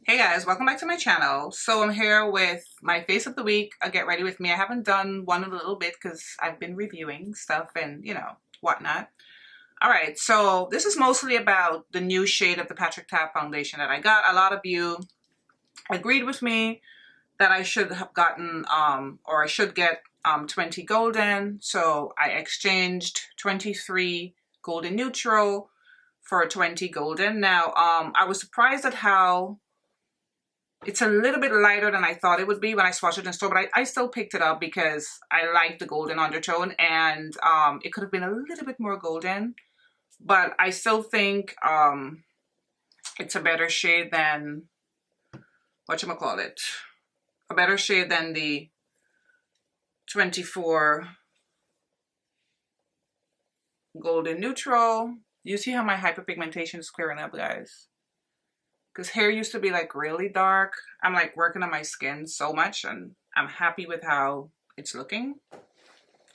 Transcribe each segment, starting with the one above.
Hey guys, welcome back to my channel. So I'm here with my face of the week, a get ready with me. I haven't done one in a little bit because I've been reviewing stuff and whatnot. All right, so this is mostly about the new shade of the Patrick Ta foundation that I got. A lot of you agreed with me that I should have gotten or I should get 20 golden. So I exchanged 23 golden neutral for 20 golden. Now I was surprised at how it's a little bit lighter than I thought it would be when I swatched it in store, but I still picked it up because I like the golden undertone, and it could have been a little bit more golden, but I still think it's a better shade than, whatchamacallit, a better shade than the 24 golden neutral. You see how my hyperpigmentation is clearing up, guys? Because hair used to be like really dark. I'm like working on my skin so much and I'm happy with how it's looking.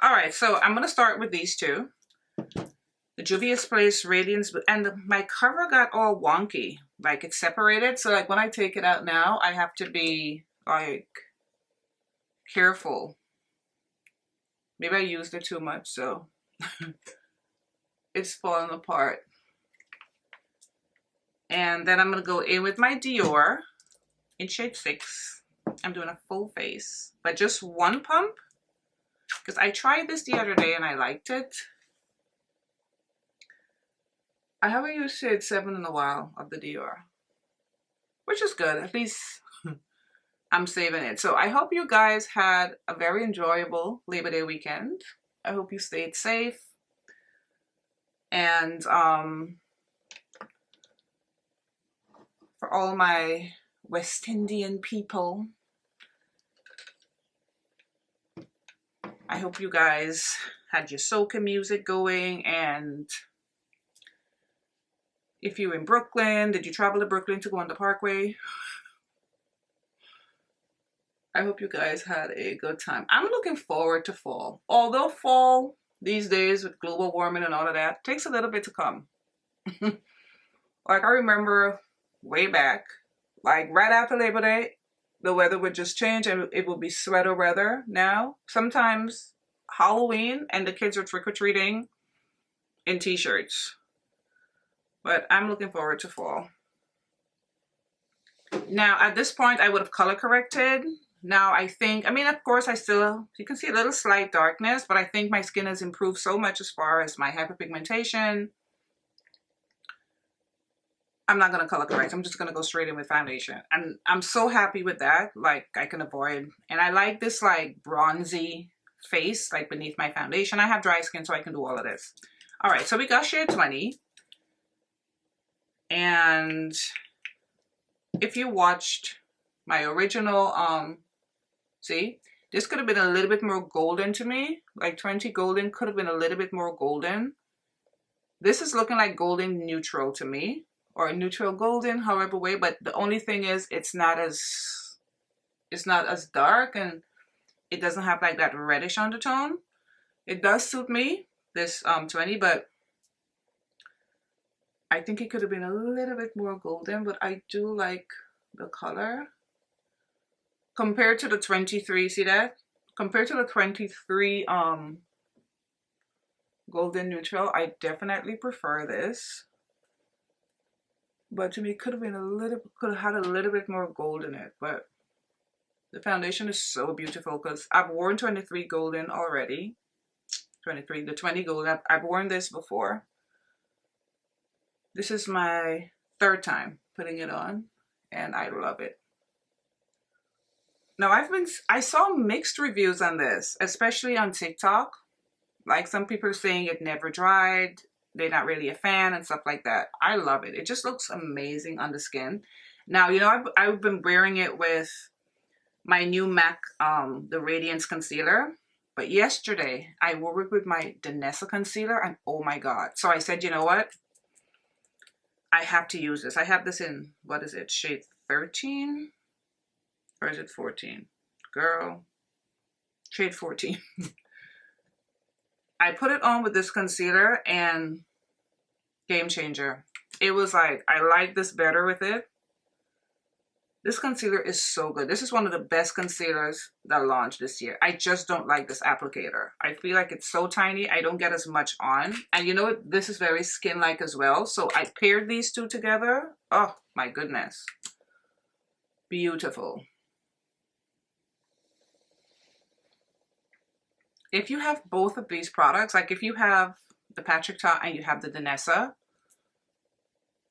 All right, so I'm gonna start with these two. The Juvias Place Radiance, and my cover got all wonky. Like it's separated, so like when I take it out now, I have to be like careful. Maybe I used it too much, so it's falling apart. And then I'm going to go in with my Dior in shade 6. I'm doing a full face, but just one pump. Because I tried this the other day and I liked it. I haven't used shade 7 in a while of the Dior, which is good. At least I'm saving it. So I hope you guys had a very enjoyable Labor Day weekend. I hope you stayed safe. And for all my West Indian people, I hope you guys had your soca music going. And if you're in Brooklyn, did you travel to Brooklyn to go on the Parkway? I hope you guys had a good time. I'm looking forward to fall. Although fall these days with global warming and all of that takes a little bit to come. Like I remember way back, like right after Labor Day, the weather would just change and it would be sweater weather. Now, sometimes Halloween and the kids are trick-or-treating in t-shirts. But I'm looking forward to fall. Now, at this point, I would have color corrected. Now, I think, I mean, of course, you can see a little slight darkness, but I think my skin has improved so much as far as my hyperpigmentation. I'm not going to color correct. I'm just going to go straight in with foundation. And I'm so happy with that. Like, I can avoid. And I like this, like, bronzy face, like, beneath my foundation. I have dry skin, so I can do all of this. All right, so we got shade 20. And if you watched my original, see, this could have been a little bit more golden to me. Like 20 golden could have been a little bit more golden. This is looking like golden neutral to me. Or a neutral golden, however way, but the only thing is it's not as dark and it doesn't have like that reddish undertone. It does suit me, this 20, but I think it could have been a little bit more golden, but I do like the color. Compared to the 23, see that? Compared to the 23 golden neutral, I definitely prefer this. But to me, could have had a little bit more gold in it. But the foundation is so beautiful because I've worn 23 golden already. The 20 golden. I've worn this before. This is my third time putting it on, and I love it. Now I saw mixed reviews on this, especially on TikTok. Like some people are saying it never dried. They're not really a fan and stuff like that. I love it. It just looks amazing on the skin. Now, you know, I've been wearing it with my new MAC, the Radiance concealer. But yesterday, I wore it with my Danessa concealer and oh my God. So I said, you know what? I have to use this. I have this in, what is it, shade 13? Or is it 14? Girl, shade 14. I put it on with this concealer and game changer. It was like, I like this better with it. This concealer is so good. This is one of the best concealers that launched this year. I just don't like this applicator. I feel like it's so tiny. I don't get as much on. And you know what? This is very skin-like as well. So I paired these two together. Oh my goodness. Beautiful. If you have both of these products, like if you have the Patrick Ta and you have the Danessa,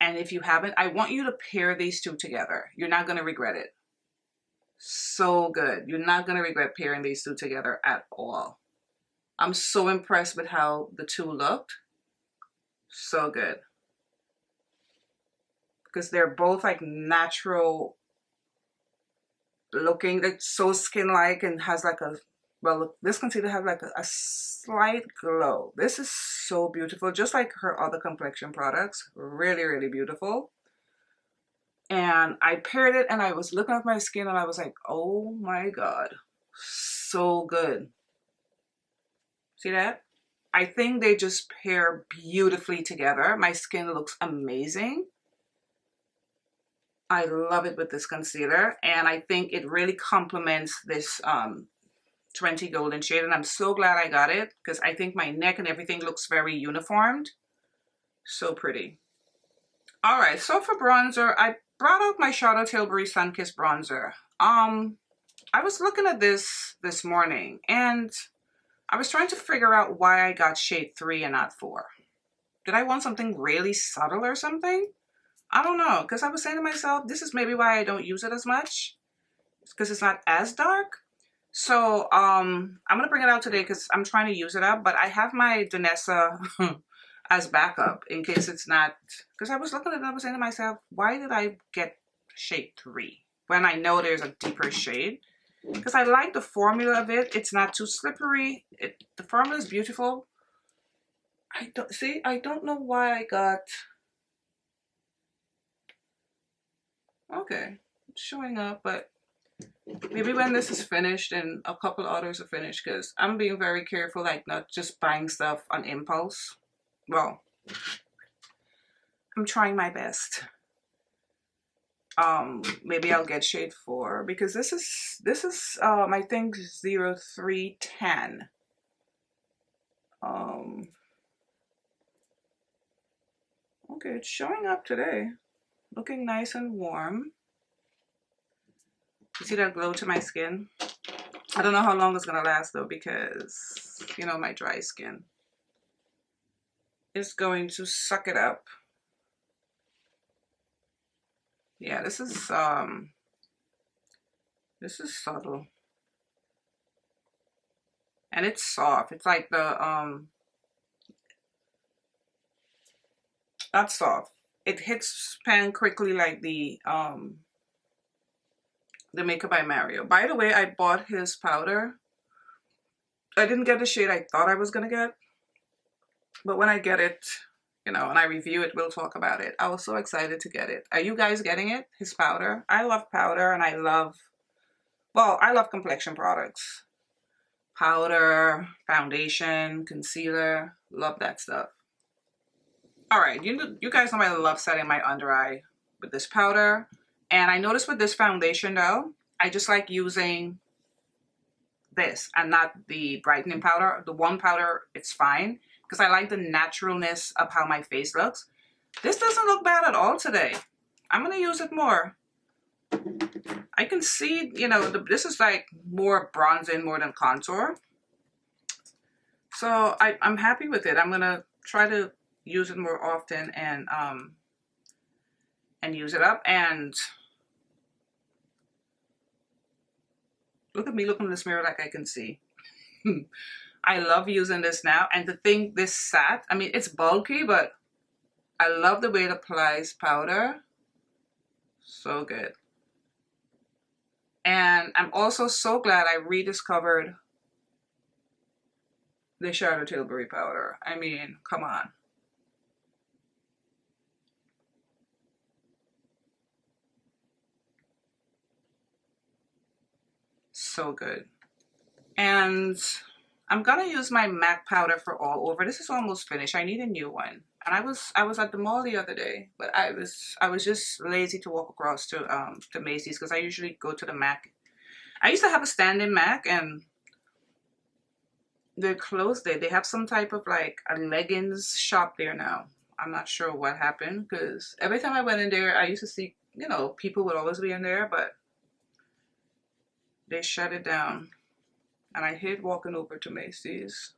and if you haven't, I want you to pair these two together. You're not going to regret it. So good. You're not going to regret pairing these two together at all. I'm so impressed with how the two looked. So good. Because they're both like natural looking. They're so skin-like and has like a, well, this concealer has like a slight glow. This is so beautiful, just like her other complexion products. Really, really beautiful. And I paired it and I was looking at my skin and I was like, oh my God, so good. See that? I think they just pair beautifully together. My skin looks amazing. I love it with this concealer, and I think it really complements this 20 golden shade, and I'm so glad I got it because I think my neck and everything looks very uniformed. So pretty. All right, so for bronzer, I brought out my Charlotte Tilbury Sun-Kissed bronzer. I was looking at this morning and I was trying to figure out why I got shade 3 and not 4. Did I want something really subtle or something? I don't know, because I was saying to myself, this is maybe why I don't use it as much. It's because it's not as dark. So I'm going to bring it out today because I'm trying to use it up. But I have my Danessa as backup in case it's not. Because I was looking at it and I was saying to myself, why did I get shade 3 when I know there's a deeper shade? Because I like the formula of it. It's not too slippery. The formula is beautiful. I don't know why I got... Okay, it's showing up, but maybe when this is finished and a couple others are finished, because I'm being very careful, like not just buying stuff on impulse. Well, I'm trying my best. Maybe I'll get shade 4 because this is I think 0310. Okay, it's showing up today. Looking nice and warm. You see that glow to my skin? I don't know how long it's gonna last though because, you know, my dry skin is going to suck it up. Yeah, this is subtle. And it's soft. It's like the, not soft. It hits pan quickly like the Makeup by Mario. By the way, I bought his powder. I didn't get the shade I thought I was gonna get, but when I get it, you know, and I review it, we'll talk about it. I was so excited to get it. Are you guys getting it? His powder? I love powder, and I love complexion products. Powder, foundation, concealer, love that stuff. All right, you guys know I love setting my under eye with this powder. And I noticed with this foundation though, I just like using this and not the brightening powder. The one powder, it's fine because I like the naturalness of how my face looks. This doesn't look bad at all today. I'm gonna use it more. I can see, you know, this is like more bronzing more than contour. So I'm happy with it. I'm gonna try to use it more often and use it up. And look at me looking in this mirror like I can see. I love using this now. And the thing, this sat, I mean, it's bulky, but I love the way it applies powder. So good. And I'm also so glad I rediscovered the Charlotte Tilbury powder. I mean, come on. So good. And I'm gonna use my MAC powder for all over. This is almost finished. I need a new one. And I was at the mall the other day, but I was just lazy to walk across to Macy's because I usually go to the Mac. I used to have a stand in Mac and they're closed there. They have some type of like a leggings shop there now. I'm not sure what happened because every time I went in there, I used to see, you know, people would always be in there, but they shut it down. And I hate walking over to Macy's.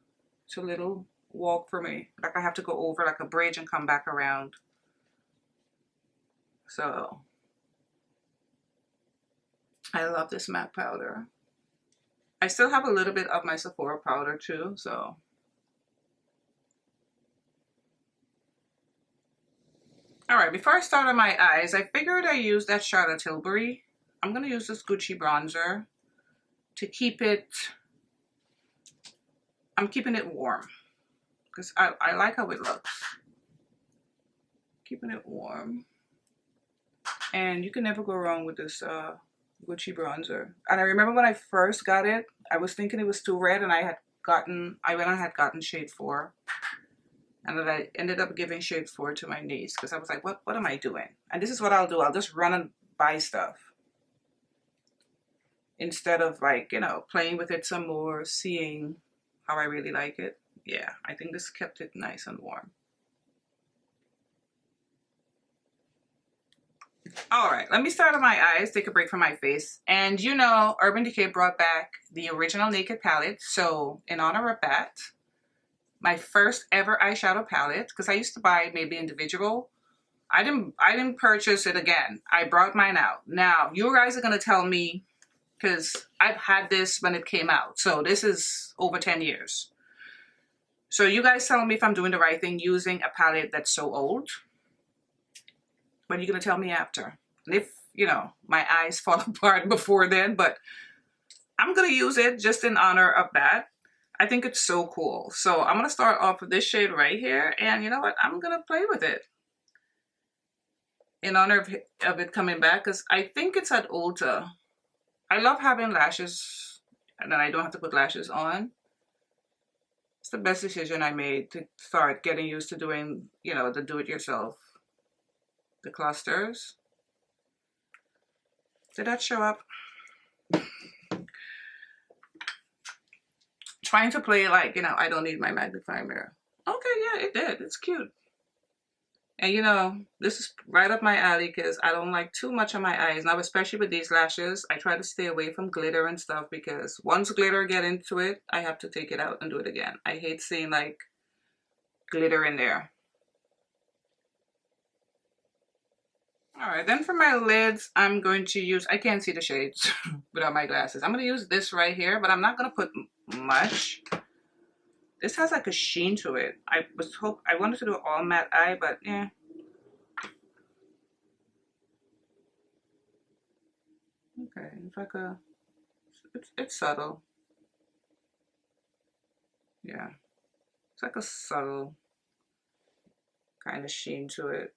It's a little walk for me. Like I have to go over like a bridge and come back around. So I love this MAC powder. I still have a little bit of my Sephora powder too, so. All right, before I start on my eyes, I figured I use that Charlotte Tilbury. I'm gonna use this Gucci bronzer to keep it, I'm keeping it warm because I like how it looks. Keeping it warm. And you can never go wrong with this Gucci bronzer. And I remember when I first got it, I was thinking it was too red and I went and had gotten shade 4. And then I ended up giving shade 4 to my niece because I was like, what am I doing? And this is what I'll do. I'll just run and buy stuff. Instead of like, you know, playing with it some more, seeing how I really like it. Yeah, I think this kept it nice and warm. All right, let me start on my eyes, take a break from my face. And you know, Urban Decay brought back the original Naked palette. So in honor of that, my first ever eyeshadow palette, because I used to buy maybe individual. I didn't purchase it again. I brought mine out. Now, you guys are going to tell me, because I've had this when it came out. So this is over 10 years. So you guys tell me if I'm doing the right thing using a palette that's so old. But you're going to tell me after. And if, you know, my eyes fall apart before then, but I'm going to use it just in honor of that. I think it's so cool. So I'm going to start off with this shade right here. And you know what? I'm going to play with it. In honor of it coming back. Because I think it's at Ulta. I love having lashes. And then I don't have to put lashes on. It's the best decision I made to start getting used to doing, you know, the do-it-yourself. The clusters. Did that show up? Trying to play like, you know, I don't need my magnifying mirror. Okay, yeah, it did. It's cute. And you know, this is right up my alley because I don't like too much on my eyes. Now, especially with these lashes, I try to stay away from glitter and stuff because once glitter get into it, I have to take it out and do it again. I hate seeing like glitter in there. All right, then for my lids, I'm going to use, I can't see the shades without my glasses. I'm going to use this right here, but I'm not going to put much. This has like a sheen to it. I wanted to do all matte eye, but yeah. Okay, it's like a, it's subtle. Yeah, it's like a subtle kind of sheen to it.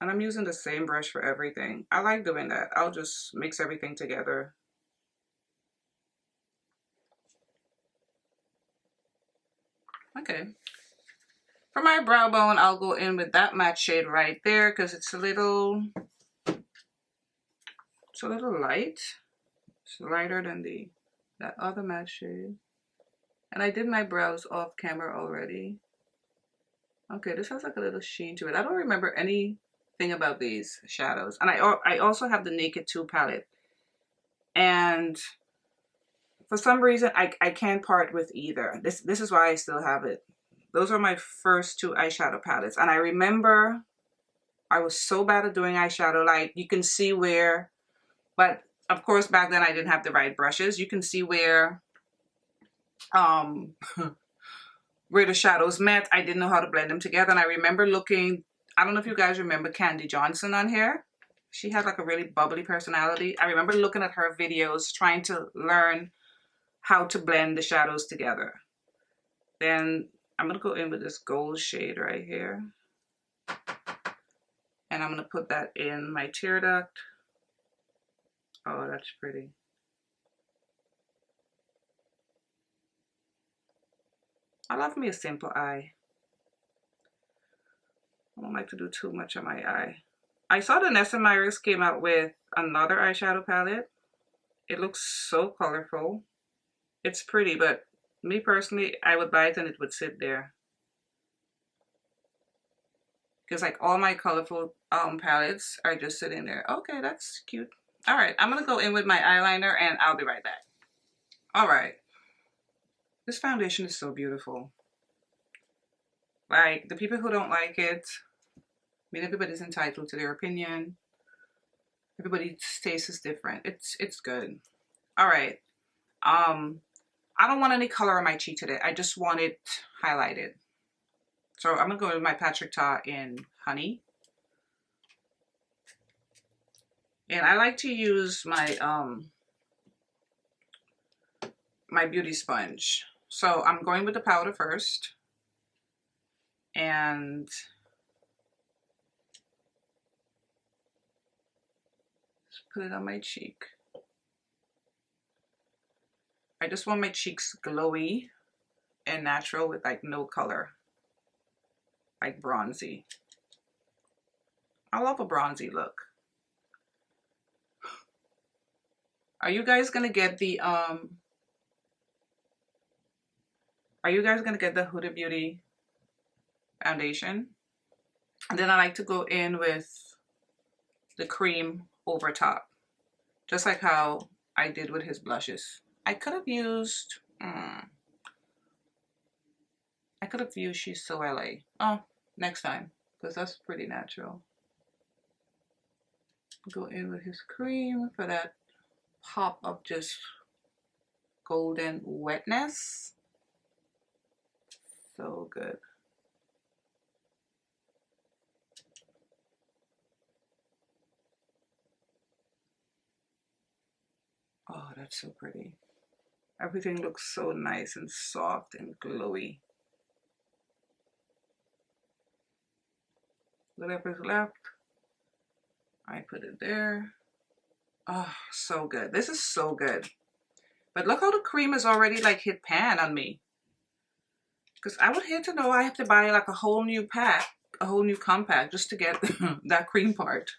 And I'm using the same brush for everything. I like doing that. I'll just mix everything together. Okay. For my brow bone, I'll go in with that matte shade right there because it's a little light. It's lighter than that other matte shade. And I did my brows off camera already. Okay, this has like a little sheen to it. I don't remember anything about these shadows. And I also have the Naked 2 palette. And for some reason, I can't part with either. This is why I still have it. Those are my first 2 eyeshadow palettes. And I remember I was so bad at doing eyeshadow. Like, you can see where, but of course, back then I didn't have the right brushes. You can see where, where the shadows met. I didn't know how to blend them together. And I remember looking, I don't know if you guys remember Candy Johnson on here. She had like a really bubbly personality. I remember looking at her videos, trying to learn how to blend the shadows together. Then I'm going to go in with this gold shade right here. And I'm going to put that in my tear duct. Oh, that's pretty. I love me a simple eye. I don't like to do too much on my eye. I saw Danessa Myricks came out with another eyeshadow palette. It looks so colorful. It's pretty, but me personally, I would buy it and it would sit there. Because like all my colorful palettes are just sitting there. Okay, that's cute. All right, I'm gonna go in with my eyeliner and I'll be right back. All right. This foundation is so beautiful. Like, the people who don't like it, I mean, everybody's entitled to their opinion. Everybody's taste is different. It's good. All right. I don't want any color on my cheek today. I just want it highlighted. So I'm gonna go with my Patrick Ta in Honey. And I like to use my my beauty sponge. So I'm going with the powder first. And put it on my cheek. I just want my cheeks glowy and natural with like no color. Like bronzy. I love a bronzy look. Are you guys gonna get the Huda Beauty foundation? And then I like to go in with the cream over top. Just like how I did with his blushes. I could have used She's So LA. Oh, next time, because that's pretty natural. Go in with his cream for that pop of just golden wetness. So good. Oh, that's so pretty. Everything looks so nice and soft and glowy. Whatever's left, I put it there. Oh, so good. This is so good. But look how the cream is already like hit pan on me. Because I would hate to know I have to buy like a whole new pack, a whole new compact just to get that cream part.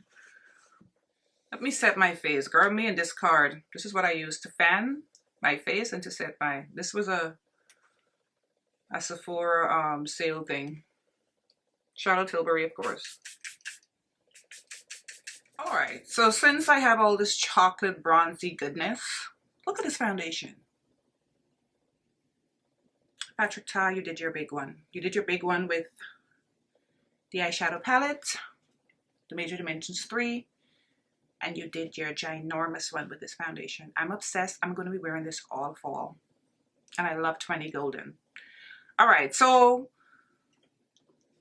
Let me set my face. Girl, me and this card. This is what I use to fan my face and to set my... This was a Sephora sale thing. Shout out Tilbury, of course. Alright, so since I have all this chocolate bronzy goodness, look at this foundation. Patrick Ta, you did your big one. You did your big one with the eyeshadow palette, the Major Dimensions 3, and you did your ginormous one with this foundation. I'm obsessed. I'm going to be wearing this all fall. And I love 20 Golden. Alright, so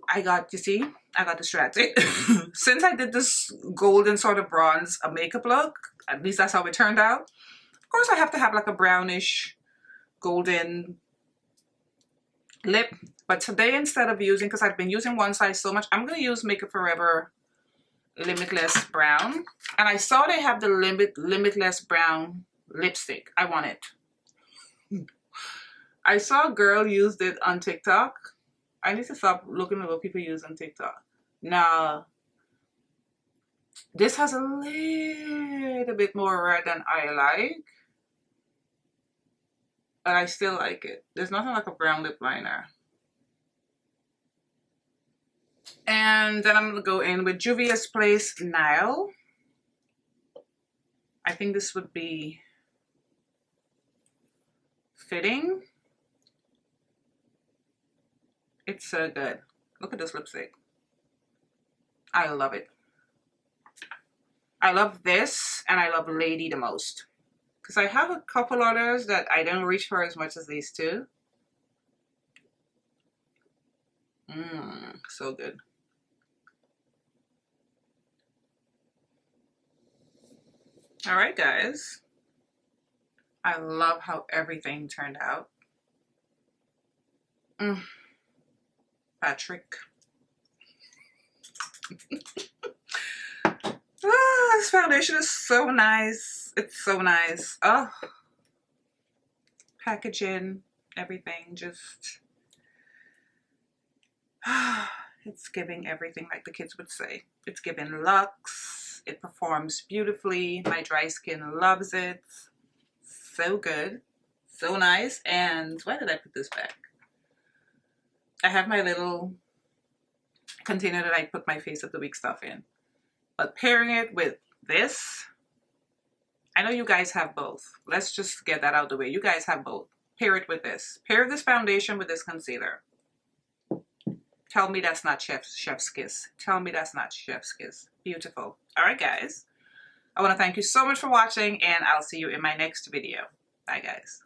I got distracted. Since I did this golden sort of bronze makeup look, at least that's how it turned out. Of course, I have to have like a brownish golden lip. But today, instead of using, because I've been using one size so much, I'm going to use Makeup Forever Limitless Brown. And I saw they have the Limitless Brown lipstick. I want it. I saw a girl used it on TikTok. I need to stop looking at what people use on TikTok. Now, this has a little bit more red than I like. But I still like it. There's nothing like a brown lip liner. And then I'm going to go in with Juvia's Place Nile. I think this would be fitting. It's so good. Look at this lipstick. I love it. I love this and I love Lady the most. Because I have a couple others that I don't reach for as much as these two. So good. Alright guys. I love how everything turned out. Patrick. This foundation is so nice. It's so nice. Oh, packaging, everything, just It's giving everything, like the kids would say. It's giving luxe. It performs beautifully. My dry skin loves it. So good. So nice. And why did I put this back? I have my little container that I put my face of the week stuff in. But pairing it with this, I know you guys have both. Let's just get that out of the way. You guys have both. Pair it with this. Pair this foundation with this concealer. Tell me that's not chef's kiss. Tell me that's not chef's kiss. Beautiful. All right, guys. I want to thank you so much for watching, and I'll see you in my next video. Bye, guys.